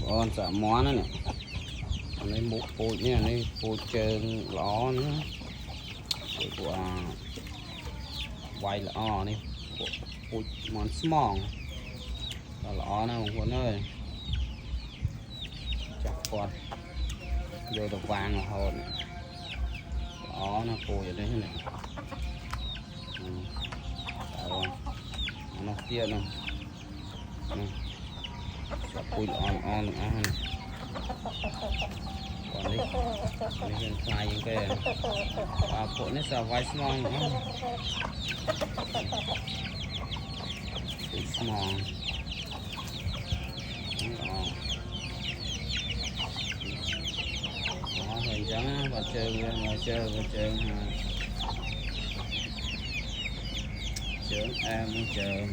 con sợ món đó nè lấy một bụi nha này bụi trơn ló nữa của quay lõ này bụi món small lõ nào con ơi chặt con vô được vàng là hồn lõ nó bụi ở đây này nó kia nè bụi on ăn còn đi hiện tại những cái phụ nó sợ vai small nữa small đó thì trắng và chơi chớn em muốn chơi